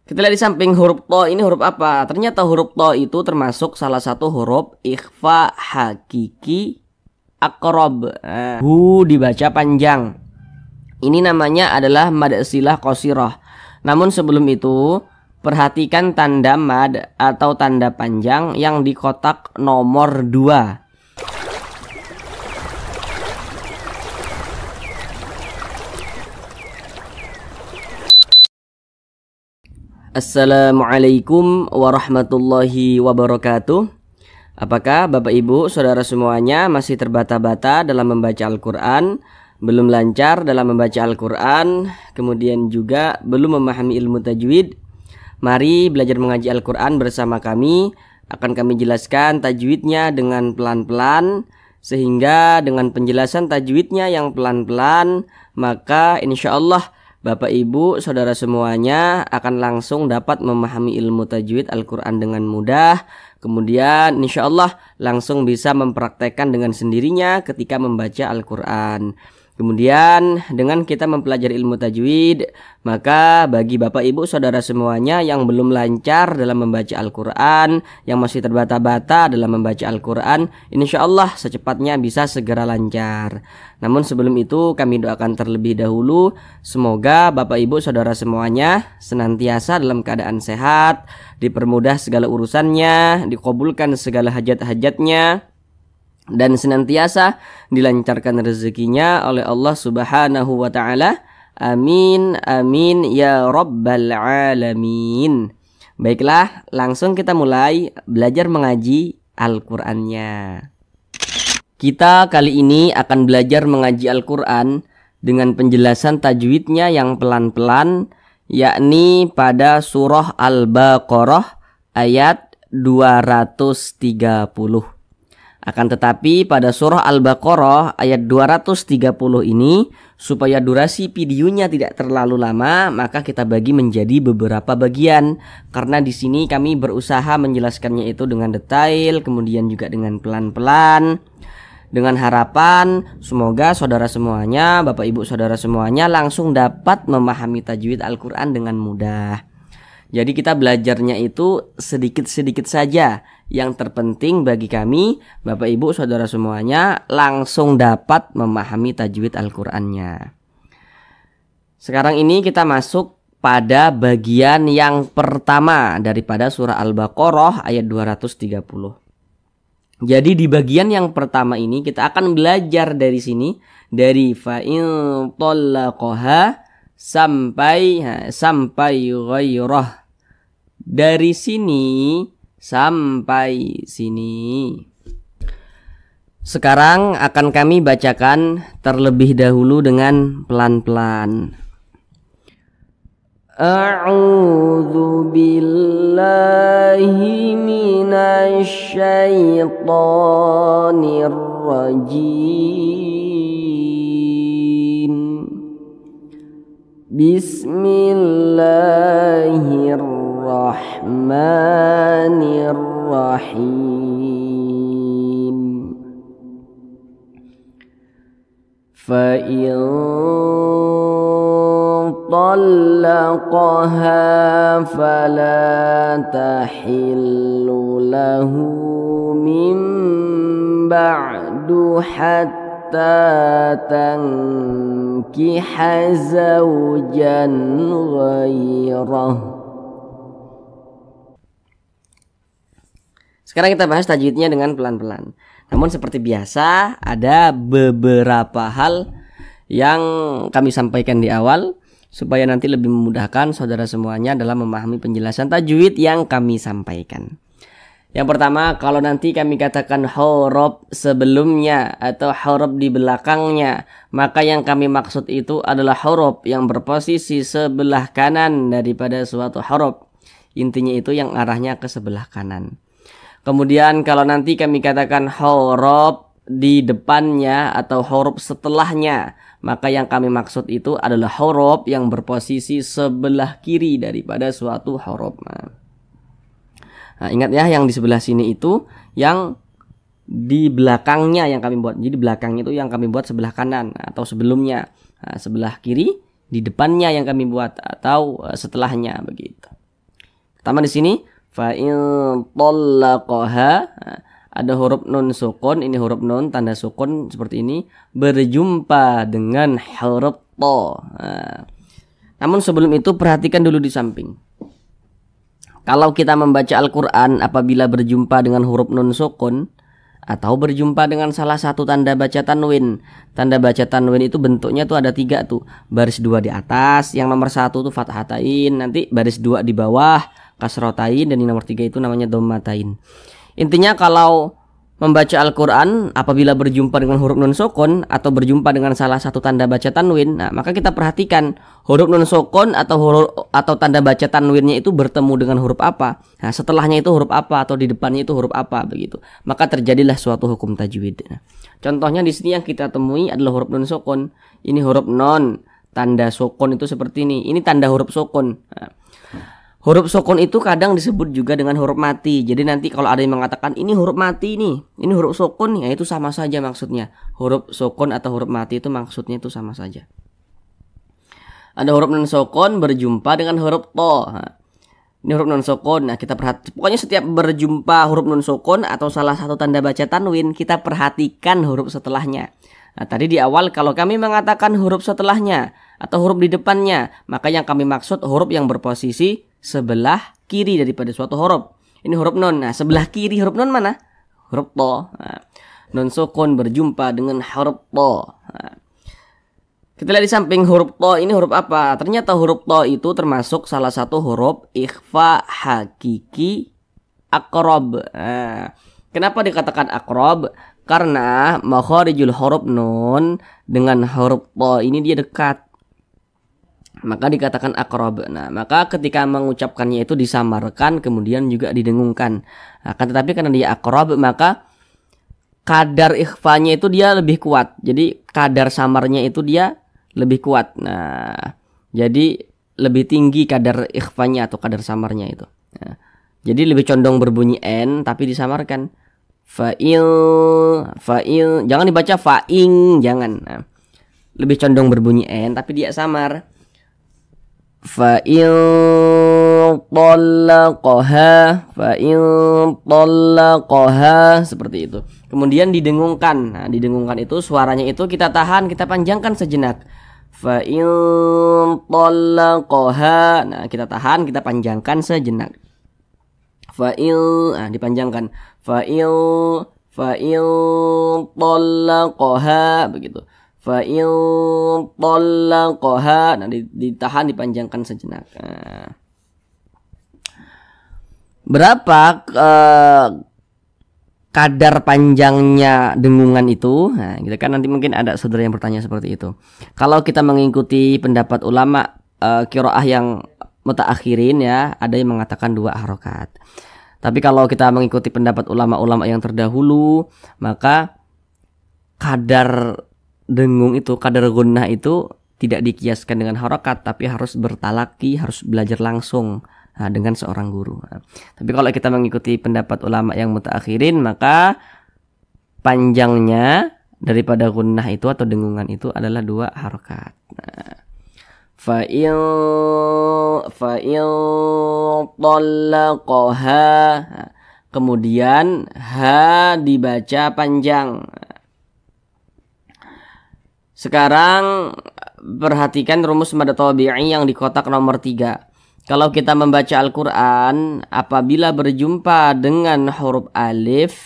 Kita lihat di samping huruf to ini huruf apa? Ternyata huruf to itu termasuk salah satu huruf ikhfa hakiki aqrab. Hu dibaca panjang. Ini namanya adalah mad silah qasirah. Namun sebelum itu perhatikan tanda mad atau tanda panjang yang di kotak nomor 2. Assalamualaikum warahmatullahi wabarakatuh. Apakah Bapak Ibu Saudara semuanya masih terbata-bata dalam membaca Al-Quran, belum lancar dalam membaca Al-Quran, kemudian juga belum memahami ilmu tajwid? Mari belajar mengaji Al-Quran bersama kami. Akan kami jelaskan tajwidnya dengan pelan-pelan, sehingga dengan penjelasan tajwidnya yang pelan-pelan, maka insya Allah Bapak Ibu Saudara semuanya akan langsung dapat memahami ilmu tajwid Al-Quran dengan mudah. Kemudian insya Allah langsung bisa mempraktekkan dengan sendirinya ketika membaca Al-Quran. Kemudian dengan kita mempelajari ilmu tajwid, maka bagi Bapak Ibu Saudara semuanya yang belum lancar dalam membaca Al-Quran, yang masih terbata-bata dalam membaca Al-Quran, insya Allah secepatnya bisa segera lancar. Namun sebelum itu kami doakan terlebih dahulu, semoga Bapak Ibu Saudara semuanya senantiasa dalam keadaan sehat, dipermudah segala urusannya, dikabulkan segala hajat-hajatnya, dan senantiasa dilancarkan rezekinya oleh Allah Subhanahu wa ta'ala. Amin, amin, ya rabbal alamin. Baiklah, langsung kita mulai belajar mengaji Al-Qur'annya. Kita kali ini akan belajar mengaji Al-Qur'an dengan penjelasan tajwidnya yang pelan-pelan, yakni pada surah Al-Baqarah ayat 230. Akan tetapi pada surah Al-Baqarah ayat 230 ini, supaya durasi videonya tidak terlalu lama, maka kita bagi menjadi beberapa bagian. Karena di sini kami berusaha menjelaskannya itu dengan detail, kemudian juga dengan pelan-pelan, dengan harapan semoga saudara semuanya, Bapak Ibu Saudara semuanya langsung dapat memahami tajwid Al-Quran dengan mudah. Jadi kita belajarnya itu sedikit-sedikit saja. Yang terpenting bagi kami, Bapak Ibu Saudara semuanya langsung dapat memahami tajwid Al-Qur'annya. Sekarang ini kita masuk pada bagian yang pertama daripada surah Al-Baqarah ayat 230. Jadi di bagian yang pertama ini kita akan belajar dari sini, dari fa'in talaqaha sampai ghairah. Dari sini sampai sini. Sekarang akan kami bacakan terlebih dahulu dengan pelan-pelan. A'udzu billahi minasy syaithanir rajim. Bismillahirrahmanirrahim. Fa'in talaqaha fala tahillu lahu min ba'du hatta tankiha zawjan ghairah. Sekarang kita bahas tajwidnya dengan pelan-pelan. Namun seperti biasa ada beberapa hal yang kami sampaikan di awal supaya nanti lebih memudahkan saudara semuanya dalam memahami penjelasan tajwid yang kami sampaikan. Yang pertama, kalau nanti kami katakan huruf sebelumnya atau huruf di belakangnya, maka yang kami maksud itu adalah huruf yang berposisi sebelah kanan daripada suatu huruf. Intinya itu yang arahnya ke sebelah kanan. Kemudian kalau nanti kami katakan huruf di depannya atau huruf setelahnya, maka yang kami maksud itu adalah huruf yang berposisi sebelah kiri daripada suatu huruf. Nah, ingat ya, yang di sebelah sini itu yang di belakangnya yang kami buat. Jadi belakangnya itu yang kami buat sebelah kanan atau sebelumnya. Nah, sebelah kiri di depannya yang kami buat atau setelahnya begitu. Pertama di sini fa in talaqaha, ada huruf nun sukun, ini huruf nun tanda sukun seperti ini berjumpa dengan huruf ta. Namun sebelum itu perhatikan dulu di samping. Kalau kita membaca Al-Quran apabila berjumpa dengan huruf nun sukun atau berjumpa dengan salah satu tanda baca tanwin. Tanda baca tanwin itu bentuknya tuh ada 3 tuh. Baris 2 di atas, yang nomor 1 tuh fathatain, nanti baris 2 di bawah kasrotain, dan yang nomor 3 itu namanya dhammatain. Intinya kalau membaca Al-Quran apabila berjumpa dengan huruf nun sukun atau berjumpa dengan salah satu tanda baca tanwin, maka kita perhatikan huruf nun sukun atau tanda baca tanwinnya itu bertemu dengan huruf apa. Nah, setelahnya itu huruf apa atau di depannya itu huruf apa begitu. Maka terjadilah suatu hukum tajwid. Nah, contohnya di sini yang kita temui adalah huruf nun sukun. Ini huruf non, tanda sukun itu seperti ini. Ini tanda huruf sukun. Nah, huruf sukun itu kadang disebut juga dengan huruf mati. Jadi nanti kalau ada yang mengatakan ini huruf mati nih, ini huruf sukun, ya itu sama saja maksudnya. Huruf sukun atau huruf mati itu maksudnya itu sama saja. Ada huruf nun sukun berjumpa dengan huruf to. Ini huruf nun sukun. Nah, kita pokoknya setiap berjumpa huruf nun sukun atau salah satu tanda baca tanwin, kita perhatikan huruf setelahnya. Nah, tadi di awal kalau kami mengatakan huruf setelahnya atau huruf di depannya, maka yang kami maksud huruf yang berposisi sebelah kiri daripada suatu huruf. Ini huruf nun. Nah, sebelah kiri huruf nun mana? Huruf to. Nah, nun sukun berjumpa dengan huruf to. Nah, kita lihat di samping huruf to ini huruf apa? Ternyata huruf to itu termasuk salah satu huruf ikhfa hakiki aqrab. Nah, kenapa dikatakan aqrab? Karena makharijul huruf nun dengan huruf to ini dia dekat. Maka dikatakan aqrab. Nah, maka ketika mengucapkannya itu disamarkan kemudian juga didengungkan. Akan tetapi karena dia aqrab maka kadar ikhfanya itu dia lebih kuat. Jadi kadar samarnya itu dia lebih kuat. Nah, jadi lebih tinggi kadar ikhfanya atau kadar samarnya itu. Nah, jadi lebih condong berbunyi n tapi disamarkan. Fa'il, jangan dibaca fa'ing, jangan. Nah, lebih condong berbunyi n tapi dia samar. Fa'il talaqaha seperti itu. Kemudian didengungkan. Nah, didengungkan itu suaranya itu kita tahan, kita panjangkan sejenak. Fa'il talaqaha. Nah, kita tahan, kita panjangkan sejenak. Fa'il, dipanjangkan. Fa'il talaqaha begitu. Fa'il talaqaha. Nah, ditahan, dipanjangkan sejenak. Nah, berapa kadar panjangnya dengungan itu? Nah, gitu kan, nanti mungkin ada saudara yang bertanya seperti itu. Kalau kita mengikuti pendapat ulama qiraah yang mutaakhirin ya, ada yang mengatakan 2 harokat. Tapi kalau kita mengikuti pendapat ulama-ulama yang terdahulu, maka kadar dengung itu, kadar gunnah itu tidak dikiaskan dengan harokat, tapi harus bertalaki, harus belajar langsung dengan seorang guru. Tapi kalau kita mengikuti pendapat ulama yang mutaakhirin, maka panjangnya daripada gunnah itu atau dengungan itu adalah 2 harokat. Fa'il talaqaha. Kemudian ha dibaca panjang. Sekarang perhatikan rumus mad tabi'i yang di kotak nomor 3. Kalau kita membaca Al-Quran apabila berjumpa dengan huruf alif,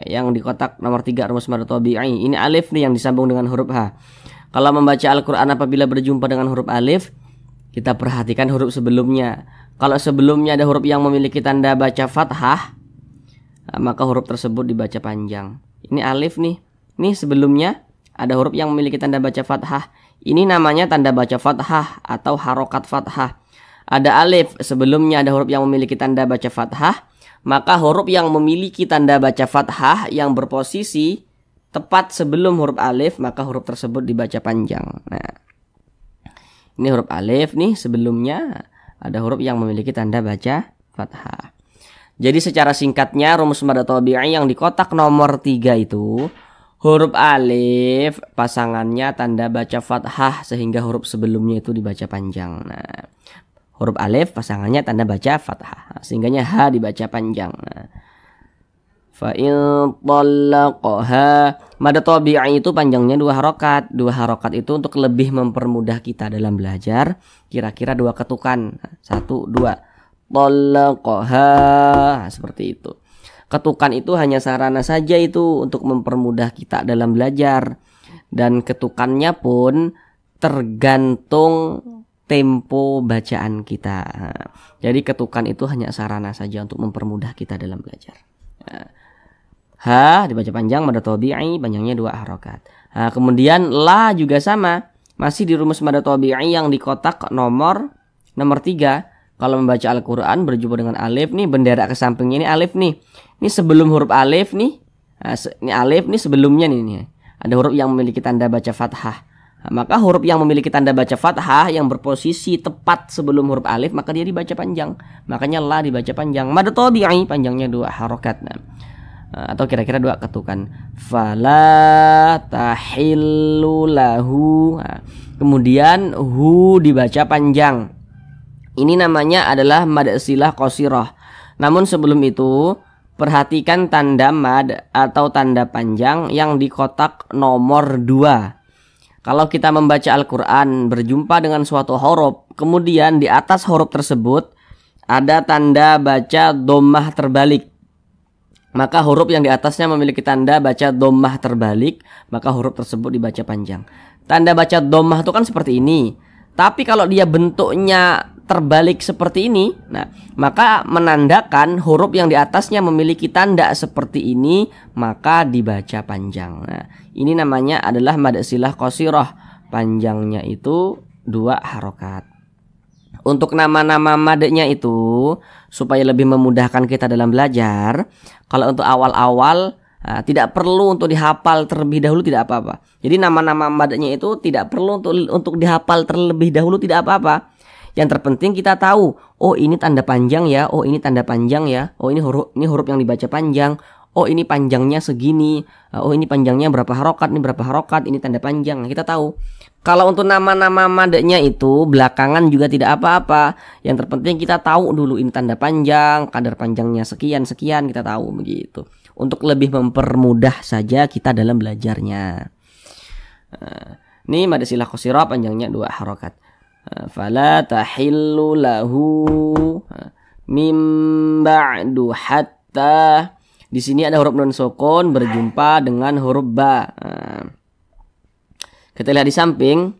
yang di kotak nomor 3 rumus mad tabi'i, ini alif nih yang disambung dengan huruf ha. Kalau membaca Al-Quran apabila berjumpa dengan huruf alif, kita perhatikan huruf sebelumnya. Kalau sebelumnya ada huruf yang memiliki tanda baca fathah, maka huruf tersebut dibaca panjang. Ini alif nih. Nih sebelumnya ada huruf yang memiliki tanda baca fathah. Ini namanya tanda baca fathah atau harokat fathah. Ada alif, sebelumnya ada huruf yang memiliki tanda baca fathah, maka huruf yang memiliki tanda baca fathah yang berposisi tepat sebelum huruf alif, maka huruf tersebut dibaca panjang. Nah, ini huruf alif nih, sebelumnya ada huruf yang memiliki tanda baca fathah. Jadi secara singkatnya rumus mad tabi'i yang di kotak nomor 3 itu, huruf alif pasangannya tanda baca fathah sehingga huruf sebelumnya itu dibaca panjang. Nah, huruf alif pasangannya tanda baca fathah. Sehingganya ha dibaca panjang. Fa in talaqaha, mad tabi'i itu panjangnya 2 harokat. 2 harokat itu untuk lebih mempermudah kita dalam belajar. Kira-kira 2 ketukan. 1, 2. Talaqaha, seperti itu. Ketukan itu hanya sarana saja itu untuk mempermudah kita dalam belajar. Dan ketukannya pun tergantung tempo bacaan kita. Jadi ketukan itu hanya sarana saja untuk mempermudah kita dalam belajar. Ha dibaca panjang, mad tabi'i panjangnya 2 harokat. Kemudian la juga sama, masih di rumus mad tabi'i yang di kotak nomor 3. Kalau membaca Al-Quran berjumpa dengan alif nih, bendera ke sampingnya ini alif nih. Ini sebelum huruf alif nih. Ini alif nih sebelumnya nih. Ada huruf yang memiliki tanda baca fathah. Maka huruf yang memiliki tanda baca fathah yang berposisi tepat sebelum huruf alif, maka dia dibaca panjang. Makanya la dibaca panjang. Mad tabi'i panjangnya 2 harokat. Atau kira-kira 2 ketukan. Fala tahillu lahu. Kemudian hu dibaca panjang. Ini namanya adalah mad silah qasirah. Namun sebelum itu perhatikan tanda mad atau tanda panjang yang di kotak nomor 2. Kalau kita membaca Al-Quran berjumpa dengan suatu huruf, kemudian di atas huruf tersebut ada tanda baca dhammah terbalik, maka huruf yang di atasnya memiliki tanda baca dhammah terbalik, maka huruf tersebut dibaca panjang. Tanda baca dhammah itu kan seperti ini. Tapi kalau dia bentuknya terbalik seperti ini, nah maka menandakan huruf yang di atasnya memiliki tanda seperti ini, maka dibaca panjang. Nah, ini namanya adalah mad silah qasirah. Panjangnya itu 2 harokat. Untuk nama-nama madnya itu supaya lebih memudahkan kita dalam belajar, kalau untuk awal-awal tidak perlu untuk dihafal terlebih dahulu, tidak apa-apa. Jadi nama-nama madnya itu tidak perlu untuk dihafal terlebih dahulu, tidak apa-apa. Yang terpenting kita tahu, oh ini tanda panjang ya, oh ini tanda panjang ya, oh ini huruf yang dibaca panjang, oh ini panjangnya segini, oh ini panjangnya berapa harokat, ini berapa harokat, ini tanda panjang. Nah, kita tahu. Kalau untuk nama-nama madnya itu belakangan juga tidak apa-apa. Yang terpenting kita tahu dulu ini tanda panjang, kadar panjangnya sekian-sekian, kita tahu begitu. Untuk lebih mempermudah saja kita dalam belajarnya. Ini mad silah qasirah panjangnya 2 harokat. Fala tahillu lahu mim ba'du hatta. Di sini ada huruf nun sukun berjumpa dengan huruf ba. Kita lihat di samping,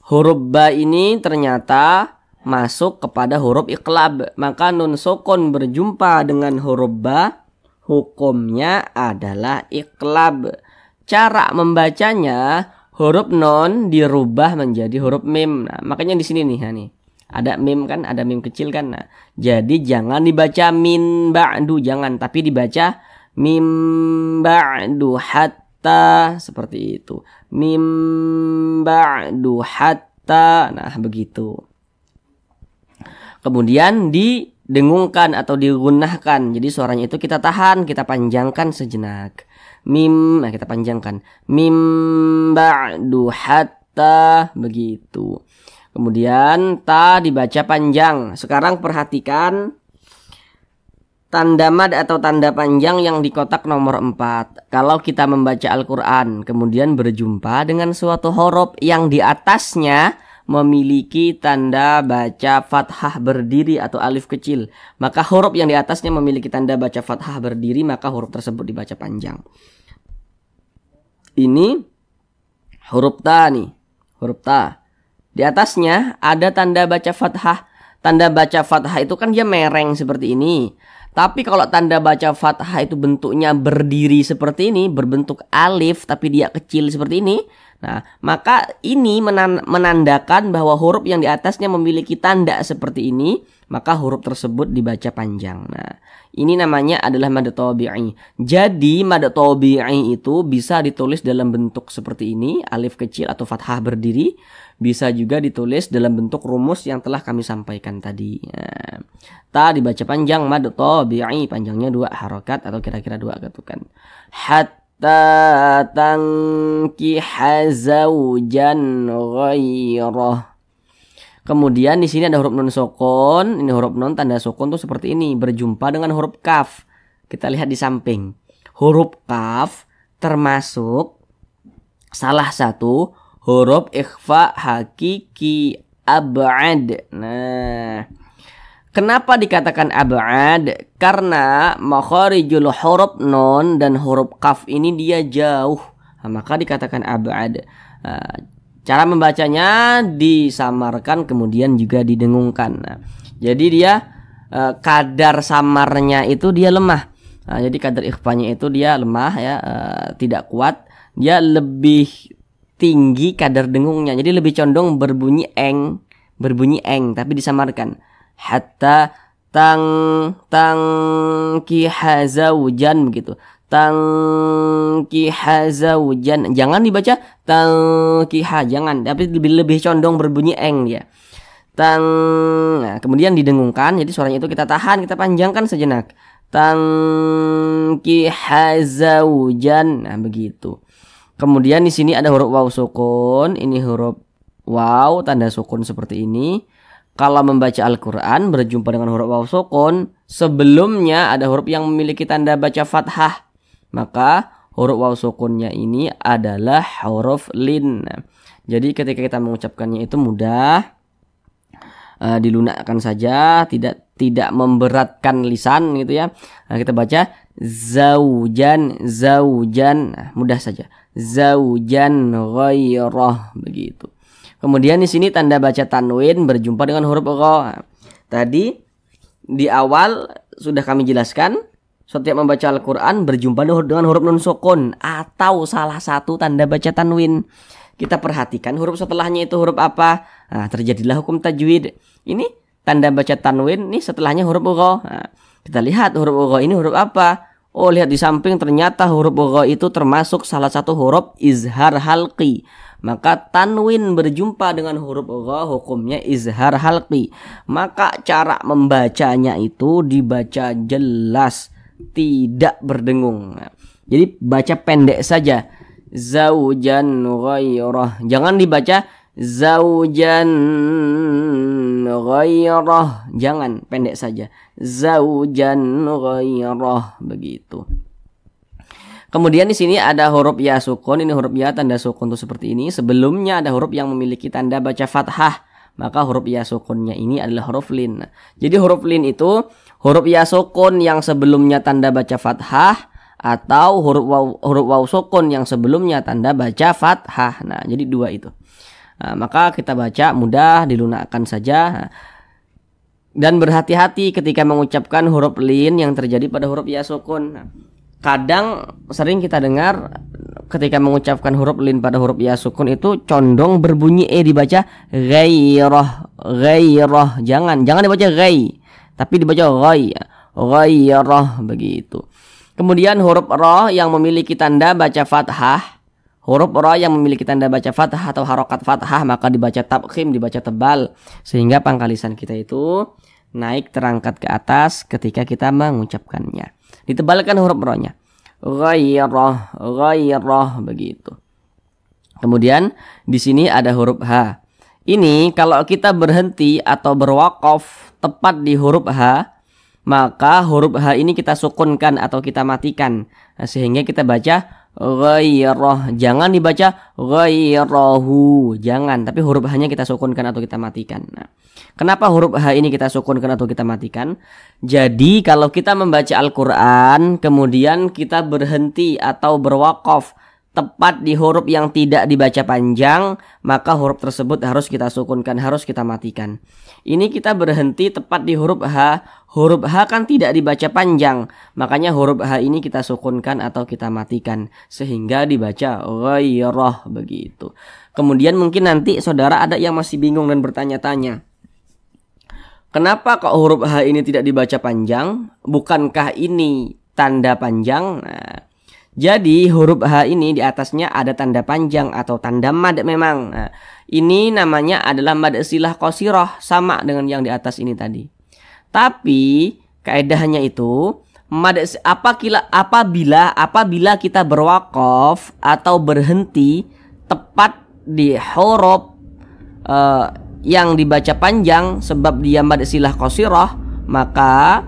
huruf ba ini ternyata masuk kepada huruf iqlab. Maka nun sukun berjumpa dengan huruf ba, hukumnya adalah iqlab. Cara membacanya, huruf non dirubah menjadi huruf mim. Nah, makanya di sini nih, ada mim kan, ada mim kecil kan. Nah, jadi jangan dibaca min ba'du, jangan, tapi dibaca mim ba'du hatta, seperti itu. Mim ba'du hatta. Nah, begitu. Kemudian didengungkan atau digunahkan. Jadi suaranya itu kita tahan, kita panjangkan sejenak. Mim, nah kita panjangkan. Mim ba'du hatta, begitu. Kemudian ta dibaca panjang. Sekarang perhatikan tanda mad atau tanda panjang yang di kotak nomor 4. Kalau kita membaca Al-Quran kemudian berjumpa dengan suatu huruf yang di atasnya memiliki tanda baca fathah berdiri atau alif kecil, maka huruf yang di atasnya memiliki tanda baca fathah berdiri, maka huruf tersebut dibaca panjang. Ini huruf ta nih, huruf ta. Di atasnya ada tanda baca fathah. Tanda baca fathah itu kan dia mereng seperti ini. Tapi kalau tanda baca fathah itu bentuknya berdiri seperti ini, berbentuk alif tapi dia kecil seperti ini, nah maka ini menandakan bahwa huruf yang di atasnya memiliki tanda seperti ini, maka huruf tersebut dibaca panjang. Nah, ini namanya adalah mad tabi'i. Jadi mad tabi'i itu bisa ditulis dalam bentuk seperti ini, alif kecil atau fathah berdiri. Bisa juga ditulis dalam bentuk rumus yang telah kami sampaikan tadi. Nah, ta dibaca panjang, mad tabi'i, panjangnya 2 harokat atau kira-kira 2 ketukan. Hatta tankiha zawjan ghairah. Kemudian di sini ada huruf nun sukun. Ini huruf nun tanda sukun tuh seperti ini, berjumpa dengan huruf kaf. Kita lihat di samping. Huruf kaf termasuk salah satu huruf ikhfa hakiki ab'ad. Nah, kenapa dikatakan ab'ad? Karena makharijul huruf nun dan huruf kaf ini dia jauh. Nah, maka dikatakan ab'ad. Cara membacanya disamarkan kemudian juga didengungkan. Nah, jadi dia kadar samarnya itu dia lemah. Nah, jadi kadar ikhfanya itu dia lemah ya, tidak kuat. Dia lebih tinggi kadar dengungnya. Jadi lebih condong berbunyi eng tapi disamarkan. Hatta tangkihazaujan begitu. Tangkihazaujan, jangan dibaca tangkiha, jangan, tapi lebih condong berbunyi eng dia. Nah, kemudian didengungkan, jadi suaranya itu kita tahan, kita panjangkan sejenak. Tangkihazaujan. Nah, begitu. Kemudian di sini ada huruf waw sukun, ini huruf waw tanda sukun seperti ini. Kalau membaca Al-Qur'an berjumpa dengan huruf waw sukun, sebelumnya ada huruf yang memiliki tanda baca fathah. Maka huruf waw sukunnya ini adalah huruf lin. Jadi ketika kita mengucapkannya itu mudah, dilunakkan saja, tidak memberatkan lisan gitu ya. Nah, kita baca zaujan, nah, mudah saja. Zaujan ghairah, begitu. Kemudian di sini tanda baca tanwin berjumpa dengan huruf gha. Tadi di awal sudah kami jelaskan, setiap membaca Al-Quran berjumpa dengan huruf nun sukun atau salah satu tanda baca tanwin. Kita perhatikan huruf setelahnya itu huruf apa. Nah, terjadilah hukum tajwid. Ini tanda baca tanwin, ini setelahnya huruf gha. Nah, kita lihat huruf gha ini huruf apa. Oh, lihat di samping ternyata huruf gha itu termasuk salah satu huruf izhar halqi. Maka tanwin berjumpa dengan huruf gha hukumnya izhar halqi. Maka cara membacanya itu dibaca jelas, tidak berdengung. Jadi baca pendek saja. Zaujan ghairah. Jangan dibaca zaujan ghairah. Jangan, pendek saja. Zaujan ghairah, begitu. Kemudian di sini ada huruf ya sukun. Ini huruf ya tanda sukun tuh seperti ini. Sebelumnya ada huruf yang memiliki tanda baca fathah. Maka huruf ya sukunnya ini adalah huruf lin. Jadi huruf lin itu huruf ya sukun yang sebelumnya tanda baca fathah atau huruf waw sukun yang sebelumnya tanda baca fathah. Nah, jadi dua itu. Nah, maka kita baca mudah, dilunakkan saja. Dan berhati-hati ketika mengucapkan huruf lin yang terjadi pada huruf ya sukun. Nah, kadang sering kita dengar ketika mengucapkan huruf lin pada huruf ya sukun itu condong berbunyi dibaca ghairah. Jangan dibaca ghai, tapi dibaca ghairah, begitu. Kemudian huruf ra yang memiliki tanda baca fathah. Huruf ra yang memiliki tanda baca fathah atau harokat fathah maka dibaca tabkhim, dibaca tebal, sehingga pangkal lisan kita itu naik terangkat ke atas ketika kita mengucapkannya. Ditebalkan huruf ra-nya. Ghairah, begitu. Kemudian di sini ada huruf H. Ini kalau kita berhenti atau berwakaf tepat di huruf H, maka huruf H ini kita sukunkan atau kita matikan. Nah, sehingga kita baca ghairah. Jangan dibaca ghairahu, jangan, tapi huruf H-nya kita sukunkan atau kita matikan. Nah, kenapa huruf H ini kita sukunkan atau kita matikan? Jadi kalau kita membaca Al-Quran kemudian kita berhenti atau berwakaf tepat di huruf yang tidak dibaca panjang, maka huruf tersebut harus kita sukunkan, harus kita matikan. Ini kita berhenti tepat di huruf H. Huruf H kan tidak dibaca panjang, makanya huruf H ini kita sukunkan atau kita matikan, sehingga dibaca ghairah, begitu. Kemudian mungkin nanti saudara ada yang masih bingung dan bertanya-tanya, kenapa kok huruf H ini tidak dibaca panjang? Bukankah ini tanda panjang? Nah, jadi huruf H ini di atasnya ada tanda panjang atau tanda mad memang. Nah, ini namanya adalah mad silah qasirah, sama dengan yang di atas ini tadi. Tapi kaedahnya itu mad apabila kita berwakaf atau berhenti tepat di huruf yang dibaca panjang sebab dia mad silah qasirah, maka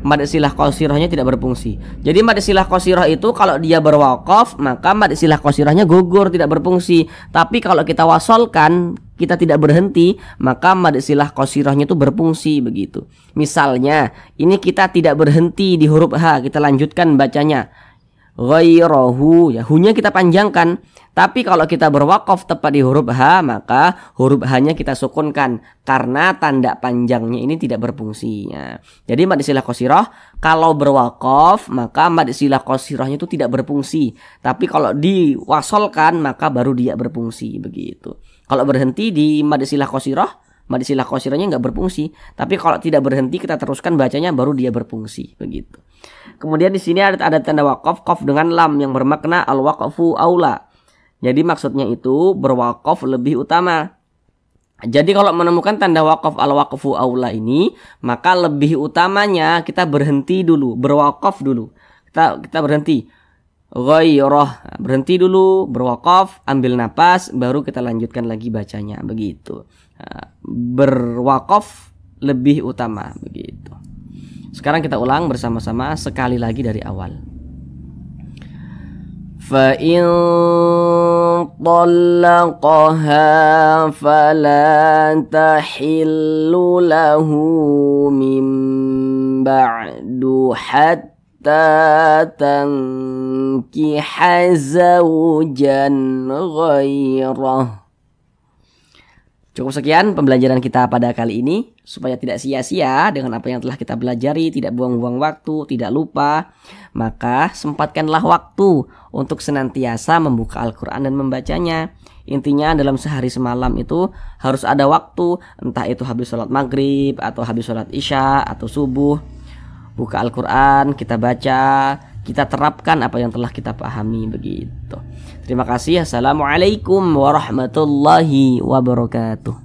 mad silah qasirahnya tidak berfungsi. Jadi mad silah qasirah itu kalau dia berwaqaf, maka mad silah qasirahnya gugur, tidak berfungsi. Tapi kalau kita wasolkan, kita tidak berhenti, maka mad silah qasirahnya itu berfungsi begitu. Misalnya, ini kita tidak berhenti di huruf H, kita lanjutkan bacanya. Ghairahu, ya, hu-nya kita panjangkan. Tapi kalau kita berwaqaf tepat di huruf H, maka huruf H-nya kita sukunkan karena tanda panjangnya ini tidak berfungsi. Ya. Jadi mad silah qasirah kalau berwaqaf, maka mad silah qasirahnya itu tidak berfungsi. Tapi kalau diwasolkan, maka baru dia berfungsi begitu. Kalau berhenti di mad silah qasirah, mad silah qasirahnya nggak berfungsi. Tapi kalau tidak berhenti, kita teruskan bacanya, baru dia berfungsi begitu. Kemudian di sini ada tanda waqaf, qaf dengan lam yang bermakna al-waqfu aula. Jadi maksudnya itu berwaqaf lebih utama. Jadi kalau menemukan tanda waqaf al-waqfu aula ini, maka lebih utamanya kita berhenti dulu, berwaqaf dulu. Kita berhenti. Ghairah, berhenti dulu, berwaqaf, ambil napas, baru kita lanjutkan lagi bacanya begitu. Berwaqaf lebih utama begitu. Sekarang kita ulang bersama-sama sekali lagi dari awal. Fa in طلقها فلا تحل له من بعد حتى تنكح زوجا غيره. Cukup sekian pembelajaran kita pada kali ini. Supaya tidak sia-sia dengan apa yang telah kita pelajari, tidak buang-buang waktu, tidak lupa, maka sempatkanlah waktu untuk senantiasa membuka Al-Quran dan membacanya. Intinya dalam sehari semalam itu harus ada waktu, entah itu habis sholat maghrib, atau habis sholat isya, atau subuh. Buka Al-Quran, kita baca, kita terapkan apa yang telah kita pahami begitu. Terima kasih. Assalamualaikum warahmatullahi wabarakatuh.